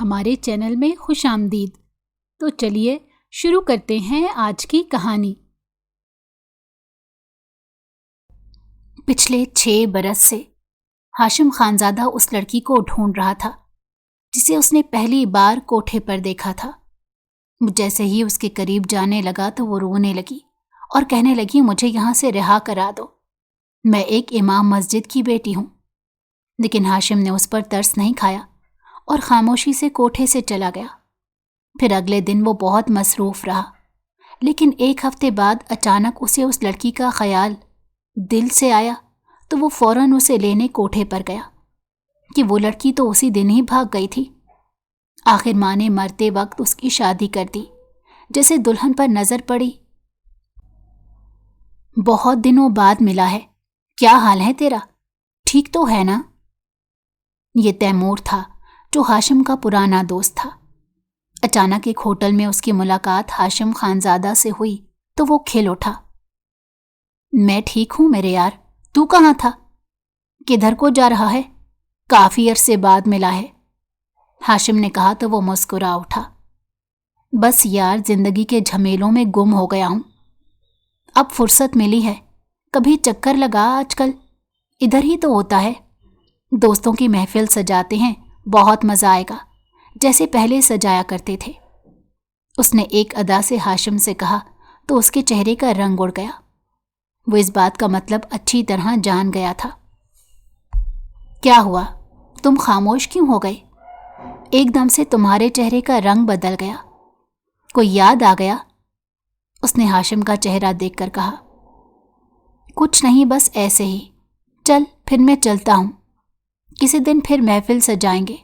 ہمارے چینل میں خوش آمدید۔ تو چلیے شروع کرتے ہیں آج کی کہانی۔ پچھلے 6 برس سے ہاشم خانزادہ اس لڑکی کو ڈھونڈ رہا تھا جسے اس نے پہلی بار کوٹھے پر دیکھا تھا۔ جیسے ہی اس کے قریب جانے لگا تو وہ رونے لگی اور کہنے لگی، مجھے یہاں سے رہا کرا دو، میں ایک امام مسجد کی بیٹی ہوں۔ لیکن ہاشم نے اس پر ترس نہیں کھایا اور خاموشی سے کوٹھے سے چلا گیا۔ پھر اگلے دن وہ بہت مصروف رہا، لیکن 1 ہفتے بعد اچانک اسے اس لڑکی کا خیال دل سے آیا تو وہ فوراً اسے لینے کوٹھے پر گیا کہ وہ لڑکی تو اسی دن ہی بھاگ گئی تھی۔ آخر ماں نے مرتے وقت اس کی شادی کر دی۔ جیسے دلہن پر نظر پڑی، بہت دنوں بعد ملا ہے، کیا حال ہے تیرا، ٹھیک تو ہے نا؟ یہ تیمور تھا جو ہاشم کا پرانا دوست تھا۔ اچانک ایک ہوٹل میں اس کی ملاقات ہاشم خانزادہ سے ہوئی تو وہ کھل اٹھا۔ میں ٹھیک ہوں میرے یار، تو کہاں تھا؟ کدھر کو جا رہا ہے؟ کافی عرصے بعد ملا ہے، ہاشم نے کہا تو وہ مسکرا اٹھا۔ بس یار، زندگی کے جھمیلوں میں گم ہو گیا ہوں، اب فرصت ملی ہے، کبھی چکر لگا، آج کل ادھر ہی تو ہوتا ہے، دوستوں کی محفل سجاتے ہیں، بہت مزہ آئے گا، جیسے پہلے سجایا کرتے تھے۔ اس نے ایک ادا سے ہاشم سے کہا تو اس کے چہرے کا رنگ اڑ گیا۔ وہ اس بات کا مطلب اچھی طرح جان گیا تھا۔ کیا ہوا، تم خاموش کیوں ہو گئے؟ ایک دم سے تمہارے چہرے کا رنگ بدل گیا، کوئی یاد آ گیا؟ اس نے ہاشم کا چہرہ دیکھ کر کہا۔ کچھ نہیں، بس ایسے ہی، چل پھر میں چلتا ہوں، کسی دن پھر محفل سجائیں گے۔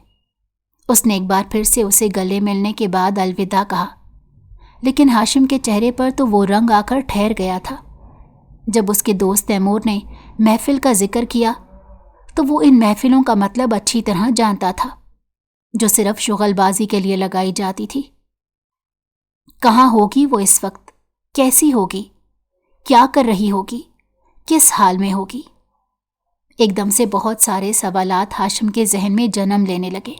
اس نے ایک بار پھر سے اسے گلے ملنے کے بعد الوداع کہا، لیکن ہاشم کے چہرے پر تو وہ رنگ آ کر ٹھہر گیا تھا۔ جب اس کے دوست تیمور نے محفل کا ذکر کیا تو وہ ان محفلوں کا مطلب اچھی طرح جانتا تھا، جو صرف شغل بازی کے لیے لگائی جاتی تھی۔ کہاں ہوگی وہ اس وقت؟ کیسی ہوگی؟ کیا کر رہی ہوگی؟ کس حال میں ہوگی؟ ایک دم سے بہت سارے سوالات ہاشم کے ذہن میں جنم لینے لگے۔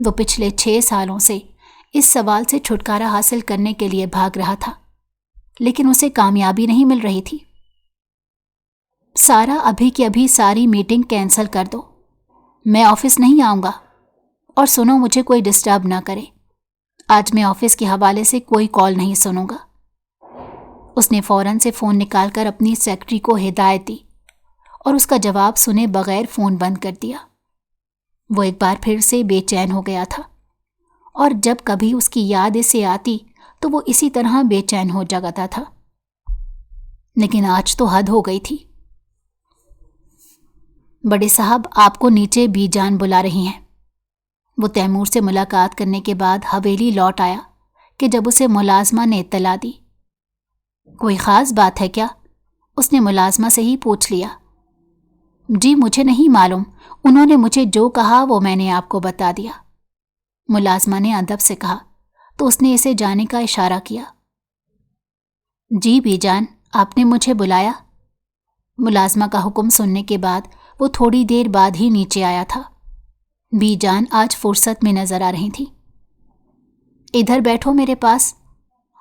وہ پچھلے 6 سالوں سے اس سوال سے چھٹکارا حاصل کرنے کے لیے بھاگ رہا تھا، لیکن اسے کامیابی نہیں مل رہی تھی۔ سارا، ابھی کی ابھی ساری میٹنگ کینسل کر دو، میں آفس نہیں آؤں گا، اور سنو، مجھے کوئی ڈسٹرب نہ کرے، آج میں آفس کے حوالے سے کوئی کال نہیں سنوں گا۔ اس نے فوراً سے فون نکال کر اپنی سیکرٹری کو ہدایت دی اور اس کا جواب سنے بغیر فون بند کر دیا۔ وہ ایک بار پھر سے بے چین ہو گیا تھا، اور جب کبھی اس کی یاد اسے آتی تو وہ اسی طرح بے چین ہو جاتا تھا، لیکن آج تو حد ہو گئی تھی۔ بڑے صاحب، آپ کو نیچے بی جان بلا رہی ہیں۔ وہ تیمور سے ملاقات کرنے کے بعد حویلی لوٹ آیا کہ جب اسے ملازمہ نے اطلاع دی۔ کوئی خاص بات ہے کیا؟ اس نے ملازمہ سے ہی پوچھ لیا۔ جی مجھے نہیں معلوم، انہوں نے مجھے جو کہا وہ میں نے آپ کو بتا دیا، ملازمہ نے ادب سے کہا تو اس نے اسے جانے کا اشارہ کیا۔ جی بی جان، آپ نے مجھے بلایا؟ ملازمہ کا حکم سننے کے بعد وہ تھوڑی دیر بعد ہی نیچے آیا تھا۔ بی جان آج فرصت میں نظر آ رہی تھی۔ ادھر بیٹھو میرے پاس،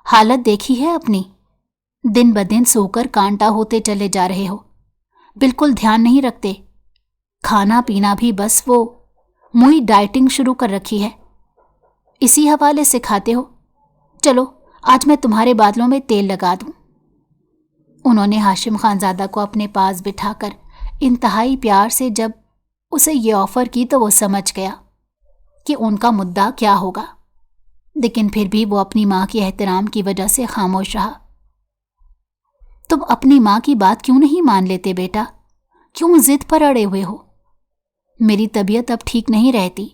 حالت دیکھی ہے اپنی، دن بدن سو کر کانٹا ہوتے چلے جا رہے ہو، بالکل دھیان نہیں رکھتے، کھانا پینا بھی بس وہ موئی ڈائٹنگ شروع کر رکھی ہے، اسی حوالے سے کھاتے ہو۔ چلو آج میں تمہارے بادلوں میں تیل لگا دوں۔ انہوں نے ہاشم خانزادہ کو اپنے پاس بٹھا کر انتہائی پیار سے جب اسے یہ آفر کی تو وہ سمجھ گیا کہ ان کا مدعا کیا ہوگا، لیکن پھر بھی وہ اپنی ماں کے احترام کی وجہ سے خاموش رہا۔ تم اپنی ماں کی بات کیوں نہیں مان لیتے بیٹا؟ کیوں ضد پر اڑے ہوئے ہو؟ میری طبیعت اب ٹھیک نہیں رہتی،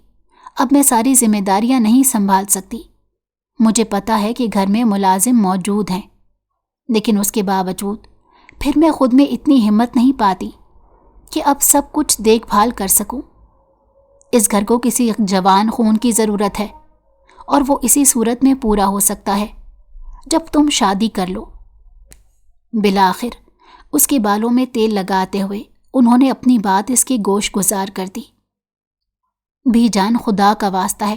اب میں ساری ذمہ داریاں نہیں سنبھال سکتی۔ مجھے پتا ہے کہ گھر میں ملازم موجود ہیں، لیکن اس کے باوجود پھر میں خود میں اتنی ہمت نہیں پاتی کہ اب سب کچھ دیکھ بھال کر سکوں۔ اس گھر کو کسی جوان خون کی ضرورت ہے، اور وہ اسی صورت میں پورا ہو سکتا ہے جب تم شادی کر لو۔ بالآخر اس کے بالوں میں تیل لگاتے ہوئے انہوں نے اپنی بات اس کی گوش گزار کر دی۔ بھی جان، خدا کا واسطہ ہے،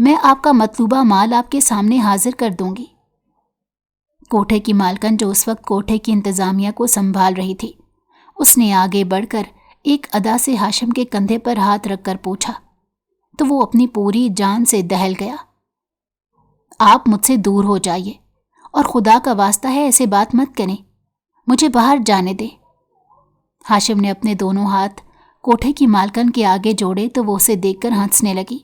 میں آپ کا مطلوبہ مال آپ کے سامنے حاضر کر دوں گی۔ کوٹھے کی مالکن جو اس وقت کوٹھے کی انتظامیہ کو سنبھال رہی تھی، اس نے آگے بڑھ کر ایک ادا سے ہاشم کے کندھے پر ہاتھ رکھ کر پوچھا تو وہ اپنی پوری جان سے دہل گیا۔ آپ مجھ سے دور ہو جائیے، اور خدا کا واسطہ ہے ایسے بات مت کریں، مجھے باہر جانے دیں۔ ہاشم نے اپنے دونوں ہاتھ کوٹھے کی مالکن کے آگے جوڑے تو وہ اسے دیکھ کر ہنسنے لگی۔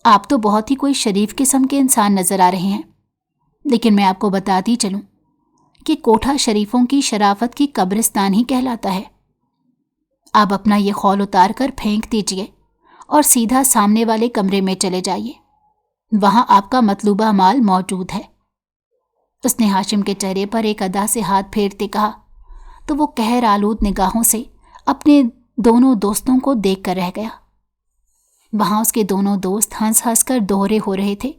آپ تو بہت ہی کوئی شریف قسم کے انسان نظر آ رہے ہیں، لیکن میں آپ کو بتاتی چلوں کہ کوٹھا شریفوں کی شرافت کی قبرستان ہی کہلاتا ہے۔ آپ اپنا یہ خول اتار کر پھینک دیجئے اور سیدھا سامنے والے کمرے میں چلے جائیے، وہاں آپ کا مطلوبہ مال موجود ہے۔ اس نے ہاشم کے چہرے پر ایک ادا سے ہاتھ پھیرتے کہا تو وہ قہر آلود نگاہوں سے اپنے دونوں دوستوں کو دیکھ کر رہ گیا۔ وہاں اس کے دونوں دوست ہنس ہنس کر دوہرے ہو رہے تھے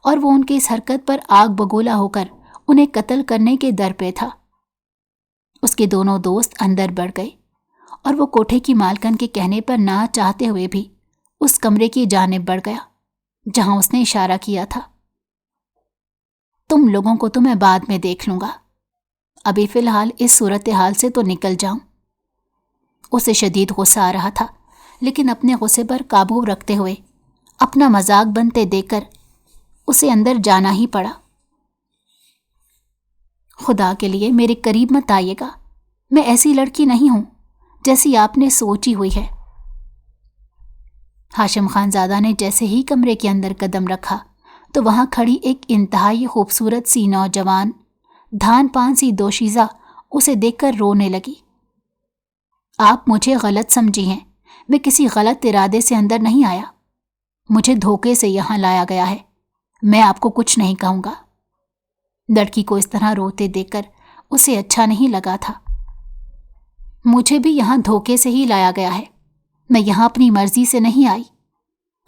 اور وہ ان کی اس حرکت پر آگ بگولا ہو کر انہیں قتل کرنے کے در پہ تھا۔ اس کے دونوں دوست اندر بڑھ گئے اور وہ کوٹھے کی مالکن کے کہنے پر نہ چاہتے ہوئے بھی اس کمرے کی جانب بڑھ گیا جہاں اس نے اشارہ کیا تھا۔ تم لوگوں کو تو میں بعد میں دیکھ لوں گا، ابھی فی الحال اس صورتحال سے تو نکل جاؤں۔ اسے شدید غصہ آ رہا تھا، لیکن اپنے غصے پر قابو رکھتے ہوئے اپنا مذاق بنتے دیکھ کر اسے اندر جانا ہی پڑا۔ خدا کے لیے میرے قریب مت آئیے گا، میں ایسی لڑکی نہیں ہوں جیسی آپ نے سوچی ہوئی ہے۔ ہاشم خانزادہ نے جیسے ہی کمرے کے اندر قدم رکھا تو وہاں کھڑی ایک انتہائی خوبصورت سی نوجوان دھان پان سی دوشیزہ اسے دیکھ کر رونے لگی۔ آپ مجھے غلط سمجھی ہیں، میں کسی غلط ارادے سے اندر نہیں آیا، مجھے دھوکے سے یہاں لایا گیا ہے، میں آپ کو کچھ نہیں کہوں گا۔ لڑکی کو اس طرح روتے دیکھ کر اسے اچھا نہیں لگا تھا۔ مجھے بھی یہاں دھوکے سے ہی لایا گیا ہے، میں یہاں اپنی مرضی سے نہیں آئی،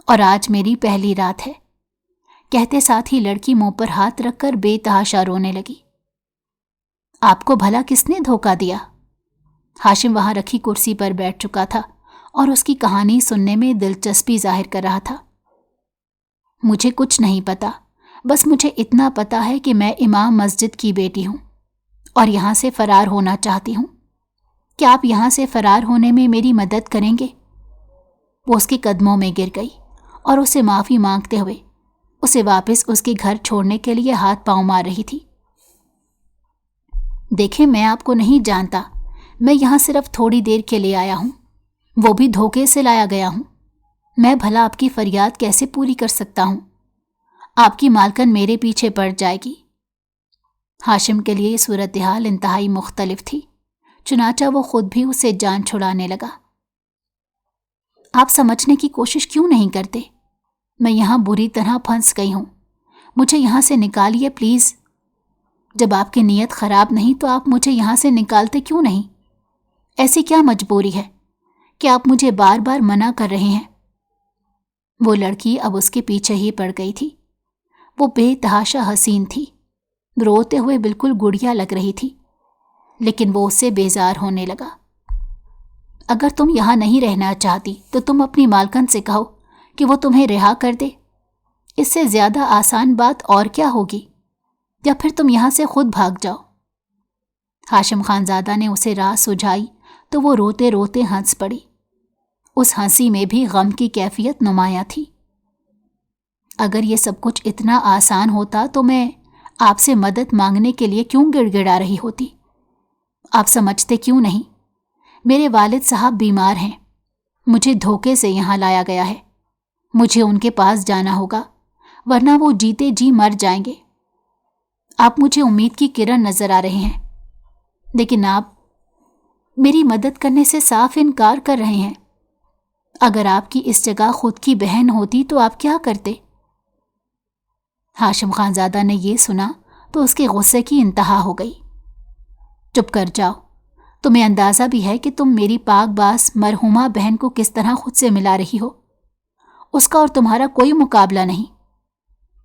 اور آج میری پہلی رات ہے۔ کہتے ساتھ ہی لڑکی منہ پر ہاتھ رکھ کر بے تحاشا رونے لگی۔ آپ کو بھلا کس نے دھوکہ دیا؟ ہاشم وہاں رکھی کرسی پر بیٹھ چکا تھا اور اس کی کہانی سننے میں دلچسپی ظاہر کر رہا تھا۔ مجھے کچھ نہیں پتا، بس مجھے اتنا پتا ہے کہ میں امام مسجد کی بیٹی ہوں اور یہاں سے فرار ہونا چاہتی ہوں۔ کیا آپ یہاں سے فرار ہونے میں میری مدد کریں گے؟ وہ اس کے قدموں میں گر گئی اور اسے معافی مانگتے ہوئے اسے واپس اس کے گھر چھوڑنے کے لیے ہاتھ پاؤں مار رہی تھی۔ دیکھیں، میں آپ کو نہیں جانتا، میں یہاں صرف تھوڑی دیر کے لیے آیا ہوں، وہ بھی دھوکے سے لایا گیا ہوں۔ میں بھلا آپ کی فریاد کیسے پوری کر سکتا ہوں؟ آپ کی مالکن میرے پیچھے پڑ جائے گی۔ ہاشم کے لیے یہ صورتحال انتہائی مختلف تھی، چنانچہ وہ خود بھی اسے جان چھڑانے لگا۔ آپ سمجھنے کی کوشش کیوں نہیں کرتے؟ میں یہاں بری طرح پھنس گئی ہوں، مجھے یہاں سے نکالیے پلیز۔ جب آپ کی نیت خراب نہیں تو آپ مجھے یہاں سے نکالتے کیوں نہیں؟ ایسی کیا مجبوری ہے کہ آپ مجھے بار بار منع کر رہے ہیں؟ وہ لڑکی اب اس کے پیچھے ہی پڑ گئی تھی۔ وہ بے تحاشا حسین تھی، روتے ہوئے بالکل گڑیا لگ رہی تھی، لیکن وہ اس سے بیزار ہونے لگا۔ اگر تم یہاں نہیں رہنا چاہتی تو تم اپنی مالکن سے کہو کہ وہ تمہیں رہا کر دے، اس سے زیادہ آسان بات اور کیا ہوگی، یا پھر تم یہاں سے خود بھاگ جاؤ۔ ہاشم خانزادہ نے اسے راہ سجھائی تو وہ روتے روتے ہنس پڑی۔ اس ہنسی میں بھی غم کی کیفیت نمایاں تھی۔ اگر یہ سب کچھ اتنا آسان ہوتا تو میں آپ سے مدد مانگنے کے لیے کیوں گڑ گڑا رہی ہوتی؟ آپ سمجھتے کیوں نہیں؟ میرے والد صاحب بیمار ہیں، مجھے دھوکے سے یہاں لایا گیا ہے، مجھے ان کے پاس جانا ہوگا ورنہ وہ جیتے جی مر جائیں گے۔ آپ مجھے امید کی کرن نظر آ رہے ہیں، لیکن آپ میری مدد کرنے سے صاف انکار کر رہے ہیں۔ اگر آپ کی اس جگہ خود کی بہن ہوتی تو آپ کیا کرتے؟ ہاشم خانزادہ نے یہ سنا تو اس کے غصے کی انتہا ہو گئی۔ چپ کر جاؤ، تمہیں اندازہ بھی ہے کہ تم میری پاک باز مرحومہ بہن کو کس طرح خود سے ملا رہی ہو؟ اس کا اور تمہارا کوئی مقابلہ نہیں۔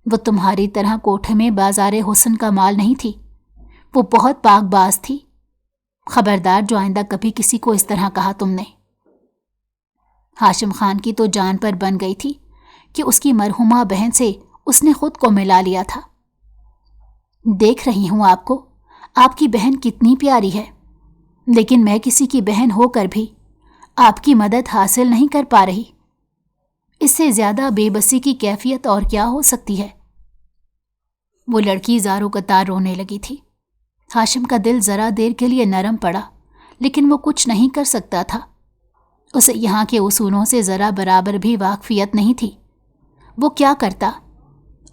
وہ تمہاری طرح کوٹھے میں بازار حسن کا مال نہیں تھی، وہ بہت پاک باز تھی۔ خبردار جو آئندہ کبھی کسی کو اس طرح کہا تم نے۔ ہاشم خان کی تو جان پر بن گئی تھی کہ اس کی مرحومہ بہن سے اس نے خود کو ملا لیا تھا۔ دیکھ رہی ہوں آپ کی بہن کتنی پیاری ہے، لیکن میں کسی کی بہن ہو کر بھی آپ کی مدد حاصل نہیں کر پا رہی۔ اس سے زیادہ بے بسی کی کیفیت اور کیا ہو سکتی ہے؟ وہ لڑکی زاروں قطار رونے لگی تھی۔ ہاشم کا دل ذرا دیر کے لیے نرم پڑا، لیکن وہ کچھ نہیں کر سکتا تھا۔ اسے یہاں کے اصولوں سے ذرا برابر بھی واقفیت نہیں تھی۔ وہ کیا کرتا؟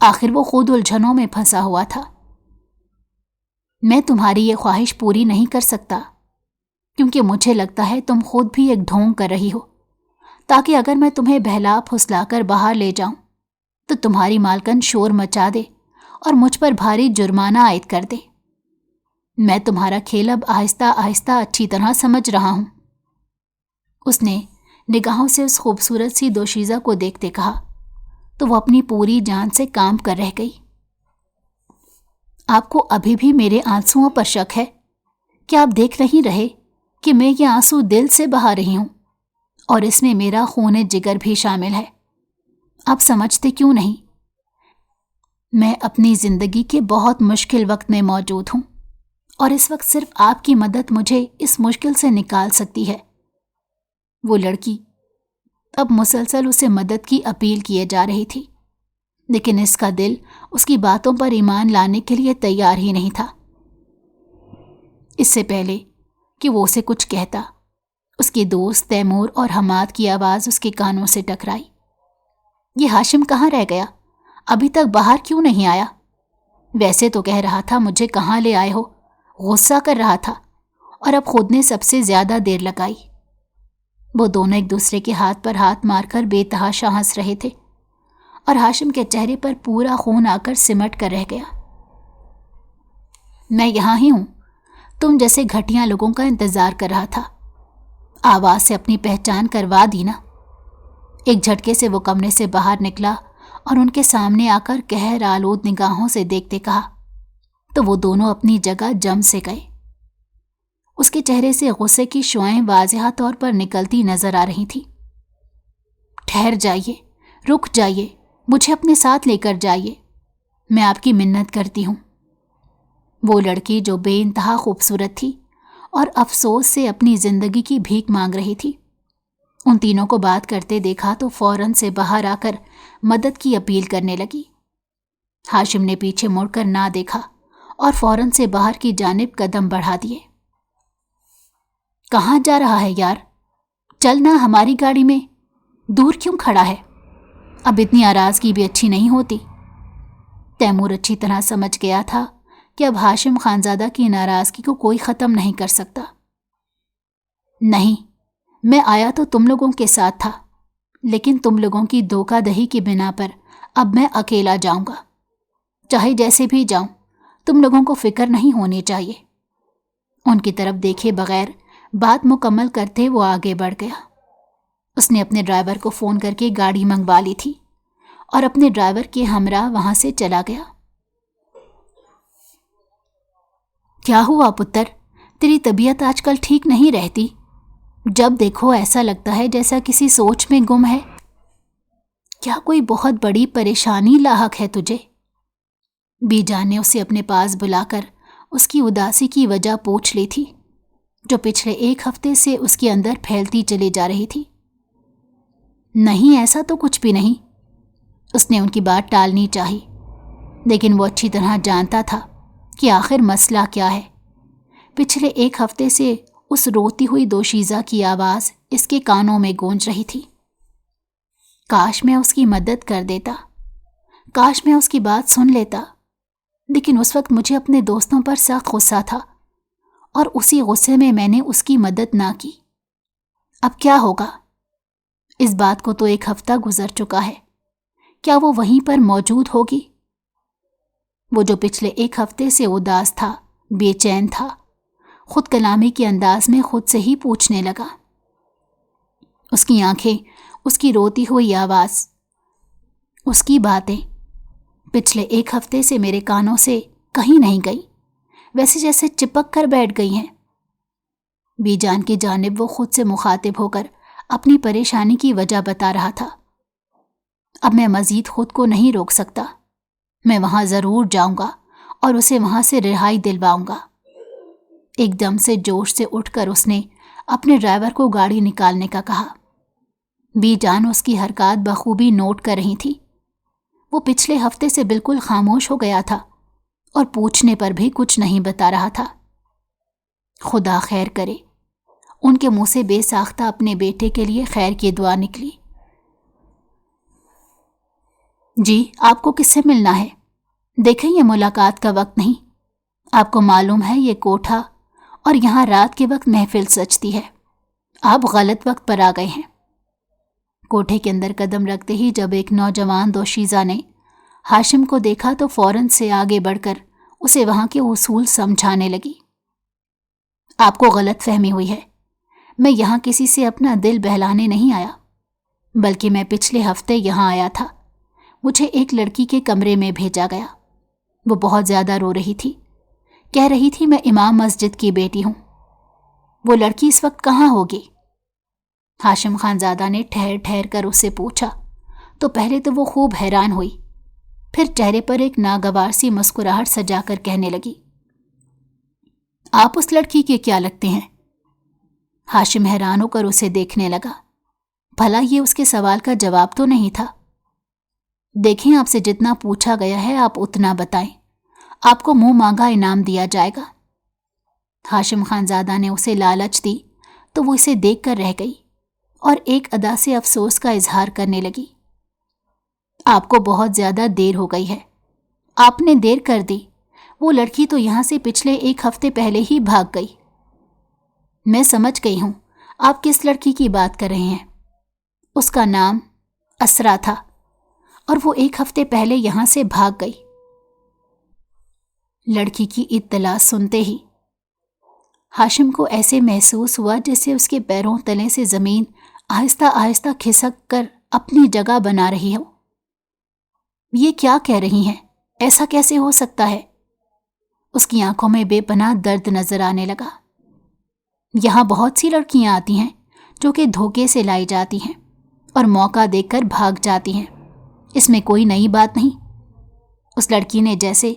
آخر وہ خود الجھنوں میں پھنسا ہوا تھا۔ میں تمہاری یہ خواہش پوری نہیں کر سکتا، کیونکہ مجھے لگتا ہے تم خود بھی ایک ڈھونگ کر رہی ہو، تاکہ اگر میں تمہیں بہلا پھسلا کر باہر لے جاؤں تو تمہاری مالکن شور مچا دے اور مجھ پر بھاری جرمانہ عائد کر دے۔ میں تمہارا کھیل اب آہستہ آہستہ اچھی طرح سمجھ رہا ہوں۔ اس نے نگاہوں سے اس خوبصورت سی دوشیزہ کو دیکھتے کہا تو وہ اپنی پوری جان سے کام کر رہ گئی۔ آپ کو ابھی بھی میرے آنسوؤں پر شک ہے؟ کیا آپ دیکھ نہیں رہے کہ میں یہ آنسو دل سے بہا رہی ہوں اور اس میں میرا خون جگر بھی شامل ہے؟ آپ سمجھتے کیوں نہیں؟ میں اپنی زندگی کے بہت مشکل وقت میں موجود ہوں اور اس وقت صرف آپ کی مدد مجھے اس مشکل سے نکال سکتی ہے۔ وہ لڑکی اب مسلسل اسے مدد کی اپیل کیے جا رہی تھی، لیکن اس کا دل اس کی باتوں پر ایمان لانے کے لیے تیار ہی نہیں تھا۔ اس سے پہلے کہ وہ اسے کچھ کہتا، اس کے دوست تیمور اور حماد کی آواز اس کے کانوں سے ٹکرائی۔ یہ ہاشم کہاں رہ گیا؟ ابھی تک باہر کیوں نہیں آیا؟ ویسے تو کہہ رہا تھا مجھے کہاں لے آئے ہو، غصہ کر رہا تھا، اور اب خود نے سب سے زیادہ دیر لگائی۔ وہ دونوں ایک دوسرے کے ہاتھ پر ہاتھ مار کر بے تحاشا ہنس رہے تھے اور ہاشم کے چہرے پر پورا خون آ کر سمٹ کر رہ گیا۔ میں یہاں ہی ہوں، تم جیسے گھٹیا لوگوں کا انتظار کر رہا تھا۔ آواز سے اپنی پہچان کروا دی نا۔ ایک جھٹکے سے وہ کمرے سے باہر نکلا اور ان کے سامنے آ کر قہر آلود نگاہوں سے دیکھتے کہا تو وہ دونوں اپنی جگہ جم سے گئے۔ اس کے چہرے سے غصے کی شعائیں واضح طور پر نکلتی نظر آ رہی تھی۔ ٹھہر جائیے، رک جائیے، مجھے اپنے ساتھ لے کر جائیے، میں آپ کی منت کرتی ہوں۔ وہ لڑکی جو بے انتہا خوبصورت تھی اور افسوس سے اپنی زندگی کی بھیک مانگ رہی تھی، ان تینوں کو بات کرتے دیکھا تو فوراً سے باہر آ کر مدد کی اپیل کرنے لگی۔ ہاشم نے پیچھے مڑ کر نہ دیکھا اور فوراً سے باہر کی جانب قدم بڑھا دیے۔ کہاں جا رہا ہے یار؟ چلنا ہماری گاڑی میں، دور کیوں کھڑا ہے؟ اب اتنی ناراضگی بھی اچھی نہیں ہوتی۔ تیمور اچھی طرح سمجھ گیا تھا کہ اب ہاشم خانزادہ کی ناراضگی کو کوئی ختم نہیں کر سکتا۔ نہیں، میں آیا تو تم لوگوں کے ساتھ تھا، لیکن تم لوگوں کی دھوکہ دہی کی بنا پر اب میں اکیلا جاؤں گا۔ چاہے جیسے بھی جاؤں، تم لوگوں کو فکر نہیں ہونی چاہیے۔ ان کی طرف دیکھے بغیر بات مکمل کرتے وہ آگے بڑھ گیا۔ اس نے اپنے ڈرائیور کو فون کر کے گاڑی منگوا لی تھی اور اپنے ڈرائیور کے ہمراہ وہاں سے چلا گیا۔ کیا ہوا پتر؟ تیری طبیعت آج کل ٹھیک نہیں رہتی، جب دیکھو ایسا لگتا ہے جیسا کسی سوچ میں گم ہے۔ کیا کوئی بہت بڑی پریشانی لاحق ہے تجھے؟ بی جان نے اسے اپنے پاس بلا کر اس کی اداسی کی وجہ پوچھ لی تھی، جو پچھلے ایک ہفتے سے اس کے اندر پھیلتی چلی جا رہی تھی۔ نہیں، ایسا تو کچھ بھی نہیں۔ اس نے ان کی بات ٹالنی چاہی، لیکن وہ اچھی طرح جانتا تھا کہ آخر مسئلہ کیا ہے۔ پچھلے ایک ہفتے سے اس روتی ہوئی دوشیزہ کی آواز اس کے کانوں میں گونج رہی تھی۔ کاش میں اس کی مدد کر دیتا، کاش میں اس کی بات سن لیتا، لیکن اس وقت مجھے اپنے دوستوں پر سخت غصہ تھا اور اسی غصے میں نے اس کی مدد نہ کی۔ اب کیا ہوگا؟ اس بات کو تو ایک ہفتہ گزر چکا ہے، کیا وہ وہیں پر موجود ہوگی؟ وہ جو پچھلے ایک ہفتے سے اداس تھا، بے چین تھا، خود کلامی کے انداز میں خود سے ہی پوچھنے لگا۔ اس کی آنکھیں، اس کی روتی ہوئی آواز، اس کی باتیں پچھلے ایک ہفتے سے میرے کانوں سے کہیں نہیں گئی، ویسے جیسے چپک کر بیٹھ گئی ہیں۔ بی جان کی جانب وہ خود سے مخاطب ہو کر اپنی پریشانی کی وجہ بتا رہا تھا۔ اب میں مزید خود کو نہیں روک سکتا. میں وہاں ضرور جاؤں گا اور اسے وہاں سے رہائی دلواؤں گا. ایک دم سے جوش سے اٹھ کر اس نے اپنے ڈرائیور کو گاڑی نکالنے کا کہا. بی جان اس کی حرکات بخوبی نوٹ کر رہی تھی. وہ پچھلے ہفتے سے بالکل خاموش ہو گیا تھا اور پوچھنے پر بھی کچھ نہیں بتا رہا تھا. خدا خیر کرے. ان کے منہ سے بے ساختہ اپنے بیٹے کے لیے خیر کی دعا نکلی. جی آپ کو کس سے ملنا ہے؟ دیکھیں یہ ملاقات کا وقت نہیں. آپ کو معلوم ہے یہ کوٹھا اور یہاں رات کے وقت محفل سجتی ہے. آپ غلط وقت پر آ گئے ہیں. کوٹھے کے اندر قدم رکھتے ہی جب ایک نوجوان دوشیزہ نے ہاشم کو دیکھا تو فوراً سے آگے بڑھ کر اسے وہاں کے اصول سمجھانے لگی. آپ کو غلط فہمی ہوئی ہے. میں یہاں کسی سے اپنا دل بہلانے نہیں آیا، بلکہ میں پچھلے ہفتے یہاں آیا تھا. مجھے ایک لڑکی کے کمرے میں بھیجا گیا. وہ بہت زیادہ رو رہی تھی. کہہ رہی تھی میں امام مسجد کی بیٹی ہوں. وہ لڑکی اس وقت کہاں ہوگی؟ ہاشم خان زادہ نے ٹھہر ٹھہر کر اس سے پوچھا تو پہلے تو وہ خوب حیران ہوئی، پھر چہرے پر ایک ناگوار سی مسکراہٹ سجا کر کہنے لگی، آپ اس لڑکی کے کیا لگتے ہیں؟ ہاشم حیران ہو کر اسے دیکھنے لگا. بھلا یہ اس کے سوال کا جواب تو نہیں تھا. دیکھیں آپ سے جتنا پوچھا گیا ہے آپ اتنا بتائیں، آپ کو منہ مانگا انعام دیا جائے گا. ہاشم خان زادہ نے اسے لالچ دی تو وہ اسے دیکھ کر رہ گئی اور ایک ادا سے افسوس کا اظہار کرنے لگی. آپ کو بہت زیادہ دیر ہو گئی ہے. آپ نے دیر کر دی. وہ لڑکی تو یہاں سے پچھلے ایک ہفتے پہلے ہی بھاگ گئی. میں سمجھ گئی ہوں آپ کس لڑکی کی بات کر رہے ہیں. اس کا نام اسرا تھا اور وہ ایک ہفتے پہلے یہاں سے بھاگ گئی. لڑکی کی اطلاع سنتے ہی ہاشم کو ایسے محسوس ہوا جیسے اس کے پیروں تلے سے زمین آہستہ آہستہ کھسک کر اپنی جگہ بنا رہی ہو. یہ کیا کہہ رہی ہیں؟ ایسا کیسے ہو سکتا ہے؟ اس کی آنکھوں میں بے پناہ درد نظر آنے لگا. یہاں بہت سی لڑکیاں آتی ہیں جو کہ دھوکے سے لائی جاتی ہیں اور موقع دیکھ کر بھاگ جاتی ہیں. اس میں کوئی نئی بات نہیں. اس لڑکی نے جیسے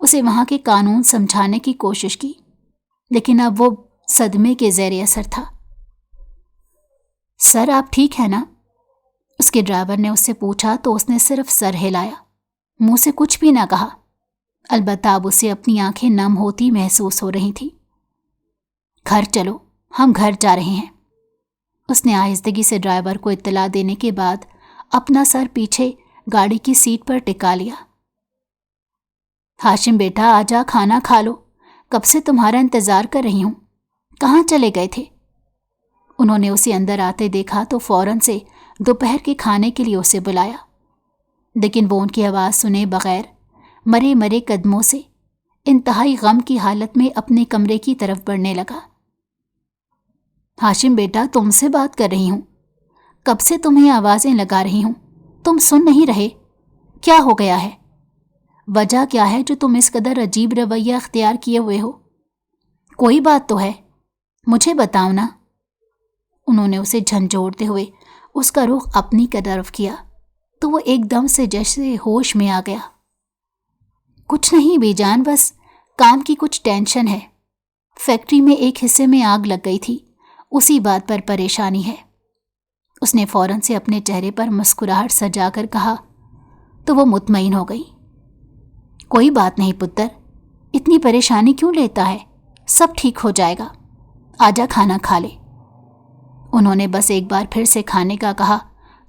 اسے وہاں کے قانون سمجھانے کی کوشش کی، لیکن اب وہ صدمے کے زیر اثر تھا. سر آپ ٹھیک ہے نا؟ اس کے ڈرائیور نے اس سے پوچھا تو اس نے صرف سر ہلایا، منہ سے کچھ بھی نہ کہا. البتہ اب اسے اپنی آنکھیں نم ہوتی محسوس ہو رہی تھی. گھر چلو، ہم گھر جا رہے ہیں. اس نے آہستگی سے ڈرائیور کو اطلاع دینے کے بعد اپنا سر پیچھے گاڑی کی سیٹ پر ٹکا لیا. ہاشم بیٹا آجا کھانا کھا لو، کب سے تمہارا انتظار کر رہی ہوں. کہاں چلے گئے تھے؟ انہوں نے اسے اندر آتے دیکھا تو فوراً سے دوپہر کے کھانے کے لیے اسے بلایا، لیکن وہ ان کی آواز سنے بغیر مرے مرے قدموں سے انتہائی غم کی حالت میں اپنے کمرے کی طرف بڑھنے لگا. ہاشم بیٹا تم سے بات کر رہی ہوں، کب سے تمہیں آوازیں لگا رہی ہوں، تم سن نہیں رہے؟ کیا ہو گیا ہے؟ وجہ کیا ہے جو تم اس قدر عجیب رویہ اختیار کیے ہوئے ہو؟ کوئی بات تو ہے، مجھے بتاؤ نا. انہوں نے اسے جھنجھوڑتے ہوئے اس کا رخ اپنی طرف کیا تو وہ ایک دم سے جیسے ہوش میں آ گیا. کچھ نہیں بی جان، بس کام کی کچھ ٹینشن ہے. فیکٹری میں ایک حصے میں آگ لگ گئی تھی، اسی بات پر پریشانی ہے. اس نے فوراً سے اپنے چہرے پر مسکراہٹ سجا کر کہا تو وہ مطمئن ہو گئی. کوئی بات نہیں پتر، اتنی پریشانی کیوں لیتا ہے؟ سب ٹھیک ہو جائے گا. آجا کھانا کھا لے. انہوں نے بس ایک بار پھر سے کھانے کا کہا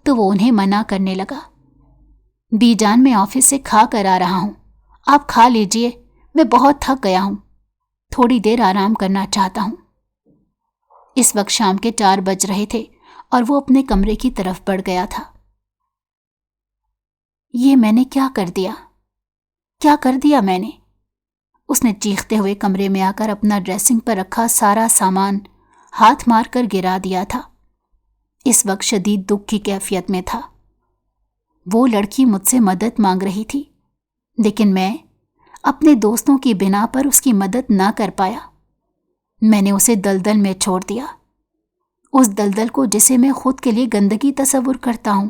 تو وہ انہیں منع کرنے لگا. بی جان میں آفس سے کھا کر آ رہا ہوں، آپ کھا لیجئے، میں بہت تھک گیا ہوں، تھوڑی دیر آرام کرنا چاہتا ہوں. اس وقت شام کے 4 بج رہے تھے اور وہ اپنے کمرے کی طرف بڑھ گیا تھا. یہ میں نے کیا کر دیا؟ کیا کر دیا میں نے؟ اس نے چیختے ہوئے کمرے میں آ کر اپنا ڈریسنگ پر رکھا سارا سامان ہاتھ مار کر گرا دیا تھا. اس وقت شدید دکھ کی کیفیت میں تھا. وہ لڑکی مجھ سے مدد مانگ رہی تھی، لیکن میں اپنے دوستوں کی بنا پر اس کی مدد نہ کر پایا. میں نے اسے دلدل میں چھوڑ دیا، اس دلدل کو جسے میں خود کے لیے گندگی تصور کرتا ہوں.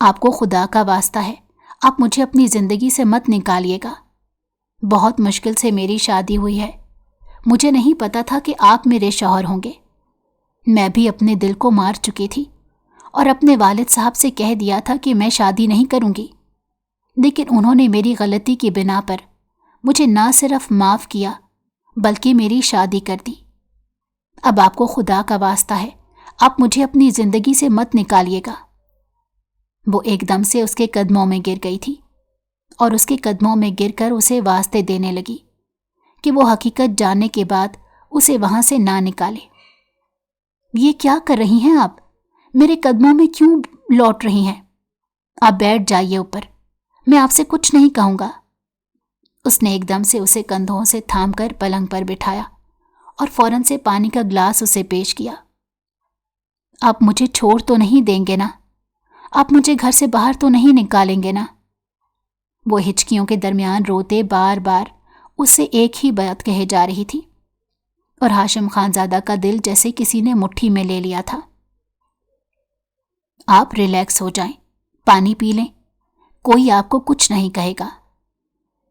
آپ کو خدا کا واسطہ ہے، آپ مجھے اپنی زندگی سے مت نکالیے گا۔ بہت مشکل سے میری شادی ہوئی ہے، مجھے نہیں پتا تھا کہ آپ میرے شوہر ہوں گے۔ میں بھی اپنے دل کو مار چکی تھی اور اپنے والد صاحب سے کہہ دیا تھا کہ میں شادی نہیں کروں گی، لیکن انہوں نے میری غلطی کی بنا پر مجھے نہ صرف معاف کیا بلکہ میری شادی کر دی۔ اب آپ کو خدا کا واسطہ ہے، آپ مجھے اپنی زندگی سے مت نکالیے گا۔ وہ ایک دم سے اس کے قدموں میں گر گئی تھی اور اس کے قدموں میں گر کر اسے واسطے دینے لگی کہ وہ حقیقت جاننے کے بعد اسے وہاں سے نہ نکالے۔ یہ کیا کر رہی ہیں آپ؟ میرے قدموں میں کیوں لوٹ رہی ہیں؟ آپ بیٹھ جائیے اوپر، میں آپ سے کچھ نہیں کہوں گا۔ اس نے ایک دم سے اسے کندھوں سے تھام کر پلنگ پر بٹھایا اور فوراً سے پانی کا گلاس اسے پیش کیا۔ آپ مجھے چھوڑ تو نہیں دیں گے نا؟ آپ مجھے گھر سے باہر تو نہیں نکالیں گے نا؟ وہ ہچکیوں کے درمیان روتے بار بار اس سے ایک ہی بات کہے جا رہی تھی، اور ہاشم خانزادہ کا دل جیسے کسی نے مٹھی میں لے لیا تھا۔ آپ ریلیکس ہو جائیں، پانی پی لیں، کوئی آپ کو کچھ نہیں کہے گا۔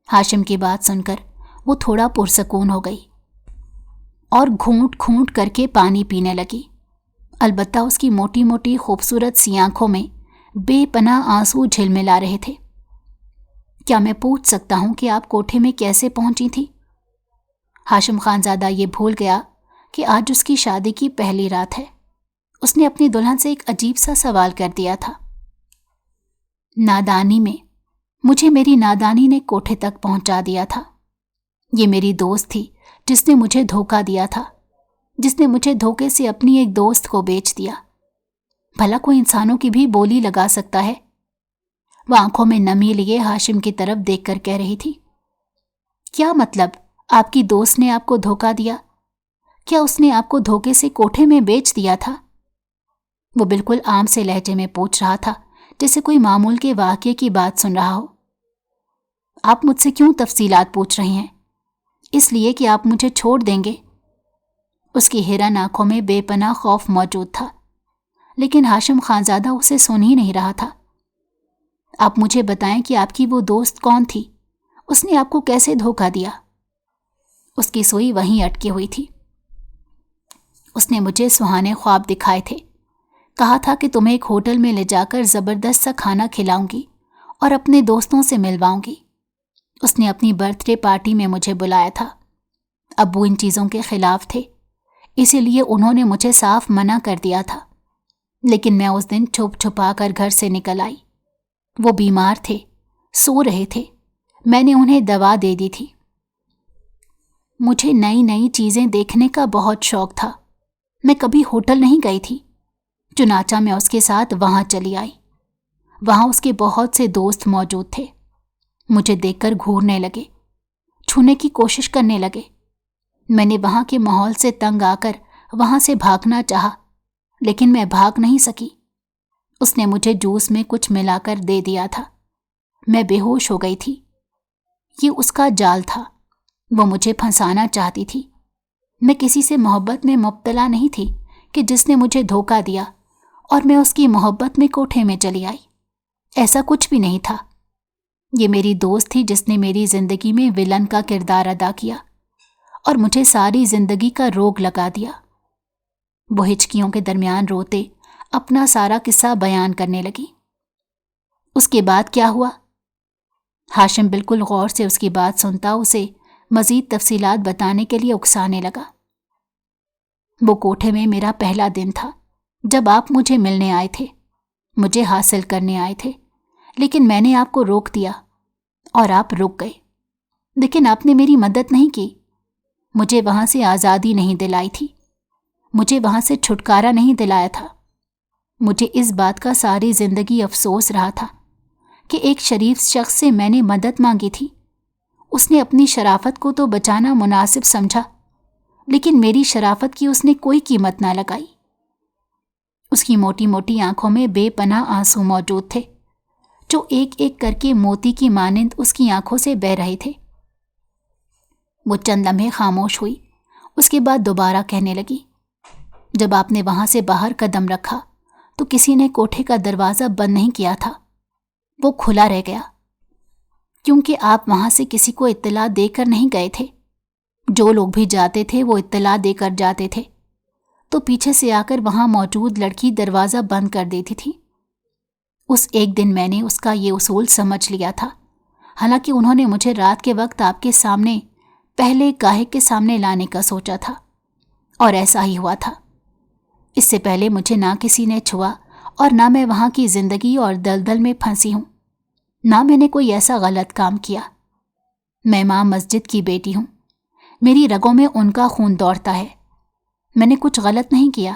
ہاشم کی بات سن کر وہ تھوڑا پرسکون ہو گئی اور گھونٹ گھونٹ کر کے پانی پینے لگی، البتہ اس کی موٹی موٹی خوبصورت سی آنکھوں میں بے پناہ آنسو جھلملا رہے تھے۔ کیا میں پوچھ سکتا ہوں کہ آپ کوٹھے میں کیسے پہنچی تھی؟ ہاشم خانزادہ یہ بھول گیا کہ آج اس کی شادی کی پہلی رات ہے۔ اس نے اپنی دلہن سے ایک عجیب سا سوال کر دیا تھا۔ نادانی میں، مجھے میری نادانی نے کوٹھے تک پہنچا دیا تھا۔ یہ میری دوست تھی جس نے مجھے دھوکہ دیا تھا، جس نے مجھے دھوکے سے اپنی ایک دوست کو بیچ دیا۔ بھلا کوئی انسانوں کی بھی بولی لگا سکتا ہے؟ وہ آنکھوں میں نمی لیے ہاشم کی طرف دیکھ کر کہہ رہی تھی، کیا مطلب؟ آپ کی دوست نے آپ کو دھوکہ دیا؟ کیا اس نے آپ کو دھوکے سے کوٹھے میں بیچ دیا تھا؟ وہ بالکل عام سے لہجے میں پوچھ رہا تھا، جیسے کوئی معمول کے واقعے کی بات سن رہا ہو۔ آپ مجھ سے کیوں تفصیلات پوچھ رہی ہیں؟ اس لیے کہ آپ مجھے چھوڑ دیں گے؟ اس کی حیران آنکھوں میں بے پناہ خوف موجود تھا، لیکن ہاشم خانزادہ اسے سن ہی نہیں رہا تھا۔ آپ مجھے بتائیں کہ آپ کی وہ دوست کون تھی؟ اس نے آپ کو کیسے دھوکہ دیا؟ اس کی سوئی وہیں اٹکی ہوئی تھی۔ اس نے مجھے سہانے خواب دکھائے تھے، کہا تھا کہ تمہیں ایک ہوٹل میں لے جا کر زبردست سا کھانا کھلاؤں گی اور اپنے دوستوں سے ملواؤں گی۔ اس نے اپنی برتھ ڈے پارٹی میں مجھے بلایا تھا۔ ابو ان چیزوں کے خلاف تھے، اسی لیے انہوں نے مجھے صاف منع کر دیا تھا، لیکن میں اس دن چھپ چھپا کر گھر سے نکل آئی۔ وہ بیمار تھے، سو رہے تھے، میں نے انہیں دوا دے دی تھی۔ مجھے نئی نئی چیزیں دیکھنے کا بہت شوق تھا، میں کبھی ہوٹل نہیں گئی تھی، چنانچہ میں اس کے ساتھ وہاں چلی آئی۔ وہاں اس کے بہت سے دوست موجود تھے، مجھے دیکھ کر گھورنے لگے، چھونے کی کوشش کرنے لگے۔ میں نے وہاں کے ماحول سے تنگ آ کر وہاں سے بھاگنا چاہا، لیکن میں بھاگ نہیں سکی۔ اس نے مجھے جوس میں کچھ ملا کر دے دیا تھا، میں بے ہوش ہو گئی تھی۔ یہ اس کا جال تھا، وہ مجھے پھنسانا چاہتی تھی۔ میں کسی سے محبت میں مبتلا نہیں تھی کہ جس نے مجھے دھوکہ دیا اور میں اس کی محبت میں کوٹھے میں چلی آئی، ایسا کچھ بھی نہیں تھا۔ یہ میری دوست تھی جس نے میری زندگی میں ولن کا کردار ادا کیا اور مجھے ساری زندگی کا روگ لگا دیا۔ وہ ہچکیوں کے درمیان روتے اپنا سارا قصہ بیان کرنے لگی۔ اس کے بعد کیا ہوا؟ ہاشم بالکل غور سے اس کی بات سنتا اسے مزید تفصیلات بتانے کے لیے اکسانے لگا۔ وہ کوٹھے میں میرا پہلا دن تھا جب آپ مجھے ملنے آئے تھے، مجھے حاصل کرنے آئے تھے، لیکن میں نے آپ کو روک دیا اور آپ رک گئے، لیکن آپ نے میری مدد نہیں کی، مجھے وہاں سے آزادی نہیں دلائی تھی، مجھے وہاں سے چھٹکارا نہیں دلایا تھا۔ مجھے اس بات کا ساری زندگی افسوس رہا تھا کہ ایک شریف شخص سے میں نے مدد مانگی تھی، اس نے اپنی شرافت کو تو بچانا مناسب سمجھا، لیکن میری شرافت کی اس نے کوئی قیمت نہ لگائی۔ اس کی موٹی موٹی آنکھوں میں بے پناہ آنسو موجود تھے، جو ایک ایک کر کے موتی کی مانند اس کی آنکھوں سے بہہ رہے تھے۔ وہ چند لمحے خاموش ہوئی، اس کے بعد دوبارہ کہنے لگی، جب آپ نے وہاں سے باہر قدم رکھا تو کسی نے کوٹھے کا دروازہ بند نہیں کیا تھا، وہ کھلا رہ گیا، کیونکہ آپ وہاں سے کسی کو اطلاع دے کر نہیں گئے تھے۔ جو لوگ بھی جاتے تھے وہ اطلاع دے کر جاتے تھے، تو پیچھے سے آ کر وہاں موجود لڑکی دروازہ بند کر دیتی تھی۔ اس ایک دن میں نے اس کا یہ اصول سمجھ لیا تھا، حالانکہ انہوں نے مجھے رات کے وقت آپ کے سامنے پہلے گاہک کے سامنے لانے کا سوچا تھا، اور ایسا ہی ہوا تھا۔ اس سے پہلے مجھے نہ کسی نے چھوا اور نہ میں وہاں کی زندگی اور دلدل میں پھنسی ہوں، نہ میں نے کوئی ایسا غلط کام کیا۔ میں ماں مسجد کی بیٹی ہوں، میری رگوں میں ان کا خون دوڑتا ہے، میں نے کچھ غلط نہیں کیا۔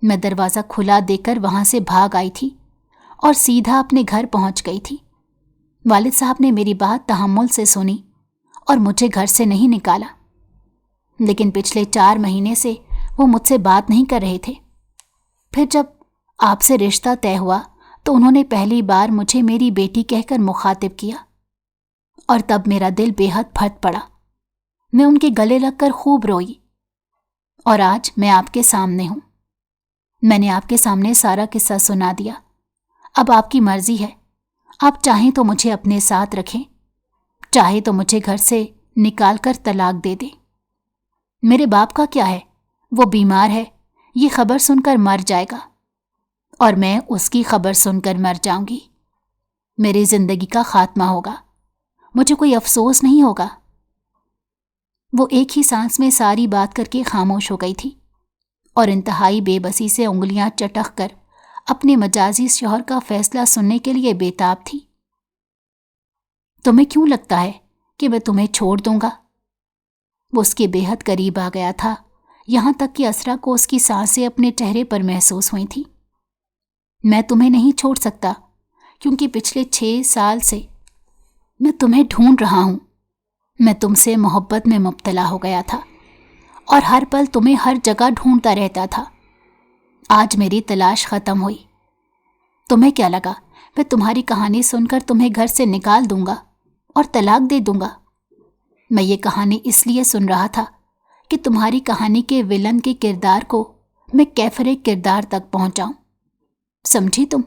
میں دروازہ کھلا دے کر وہاں سے بھاگ آئی تھی اور سیدھا اپنے گھر پہنچ گئی تھی۔ والد صاحب نے میری بات تحمل سے سنی اور مجھے گھر سے نہیں نکالا، لیکن پچھلے 4 مہینے سے وہ مجھ سے بات نہیں کر رہے تھے۔ پھر جب آپ سے رشتہ طے ہوا تو انہوں نے پہلی بار مجھے میری بیٹی کہہ کر مخاطب کیا، اور تب میرا دل بے حد پھٹ پڑا۔ میں ان کے گلے لگ کر خوب روئی، اور آج میں آپ کے سامنے ہوں۔ میں نے آپ کے سامنے سارا قصہ سنا دیا۔ اب آپ کی مرضی ہے، آپ چاہیں تو مجھے اپنے ساتھ رکھیں، چاہے تو مجھے گھر سے نکال کر طلاق دے دیں۔ میرے باپ کا کیا ہے؟ وہ بیمار ہے، یہ خبر سن کر مر جائے گا، اور میں اس کی خبر سن کر مر جاؤں گی۔ میری زندگی کا خاتمہ ہوگا، مجھے کوئی افسوس نہیں ہوگا۔ وہ ایک ہی سانس میں ساری بات کر کے خاموش ہو گئی تھی، اور انتہائی بے بسی سے انگلیاں چٹک کر اپنے مجازی شوہر کا فیصلہ سننے کے لیے بےتاب تھی۔ تمہیں کیوں لگتا ہے کہ میں تمہیں چھوڑ دوں گا؟ وہ اس کے بے حد قریب آ گیا تھا، یہاں تک کہ اسرا کو اس کی سانسیں اپنے چہرے پر محسوس ہوئی تھیں۔ میں تمہیں نہیں چھوڑ سکتا، کیونکہ پچھلے 6 سال سے میں تمہیں ڈھونڈ رہا ہوں۔ میں تم سے محبت میں مبتلا ہو گیا تھا، اور ہر پل تمہیں ہر جگہ ڈھونڈتا رہتا تھا۔ آج میری تلاش ختم ہوئی۔ تمہیں کیا لگا میں تمہاری کہانی سن کر تمہیں گھر سے نکال دوں گا اور طلاق دے دوں گا؟ میں یہ کہانی اس لیے سن رہا تھا کہ تمہاری کہانی کے ولن کے کردار کو میں کیفر کردار تک پہنچاؤں۔ سمجھی تم؟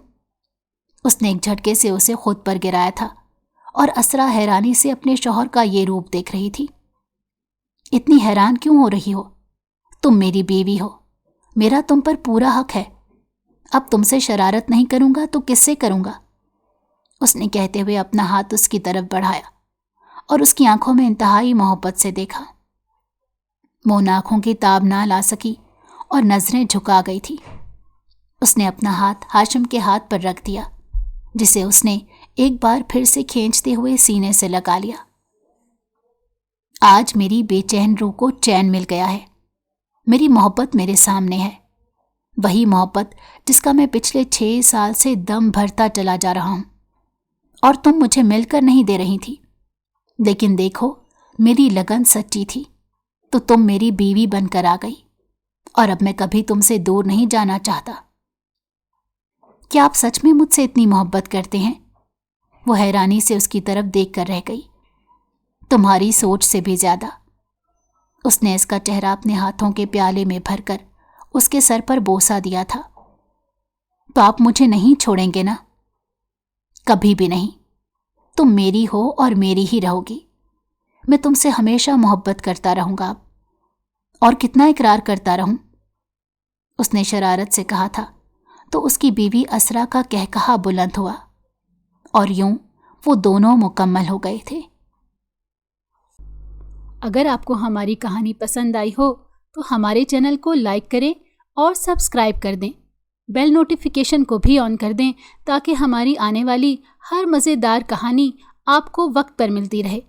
اس نے ایک جھٹکے سے اسے خود پر گرایا تھا، اور اسرا حیرانی سے اپنے شوہر کا یہ روپ دیکھ رہی تھی۔ اتنی حیران کیوں ہو رہی ہو؟ تم میری بیوی ہو، میرا تم پر پورا حق ہے۔ اب تم سے شرارت نہیں کروں گا تو کس سے کروں گا؟ اس نے کہتے ہوئے اپنا ہاتھ اس کی طرف بڑھایا اور اس کی آنکھوں میں انتہائی محبت سے دیکھا۔ وہ ان آنکھوں کی تاب نہ لا سکی اور نظریں جھکا گئی تھی۔ اس نے اپنا ہاتھ ہاشم کے ہاتھ پر رکھ دیا، جسے اس نے ایک بار پھر سے کھینچتے ہوئے سینے سے لگا لیا۔ آج میری بے چین روح کو چین مل گیا ہے۔ میری محبت میرے سامنے ہے، وہی محبت جس کا میں پچھلے 6 سال سے دم بھرتا چلا جا رہا ہوں، اور تم مجھے مل کر نہیں دے رہی تھی۔ لیکن دیکھو، میری لگن سچی تھی تو تم میری بیوی بن کر آ گئی، اور اب میں کبھی تم سے دور نہیں جانا چاہتا۔ کیا آپ سچ میں مجھ سے اتنی محبت کرتے ہیں؟ وہ حیرانی سے اس کی طرف دیکھ کر رہ گئی۔ تمہاری سوچ سے بھی زیادہ۔ اس نے اس کا چہرہ اپنے ہاتھوں کے پیالے میں بھر کر اس کے سر پر بوسہ دیا تھا۔ تو آپ مجھے نہیں چھوڑیں گے نا؟ کبھی بھی نہیں۔ تم میری ہو اور میری ہی رہو گی۔ میں تم سے ہمیشہ محبت کرتا رہوں گا۔ اور کتنا اقرار کرتا رہوں؟ اس نے شرارت سے کہا تھا، تو اس کی بیوی اسرا کا کہکہا بلند ہوا، اور یوں وہ دونوں مکمل ہو گئے تھے۔ اگر آپ کو ہماری کہانی پسند آئی ہو تو ہمارے چینل کو لائک کریں اور سبسکرائب کر دیں۔ بیل نوٹیفیکیشن کو بھی آن کر دیں تاکہ ہماری آنے والی ہر مزیدار کہانی آپ کو وقت پر ملتی رہے۔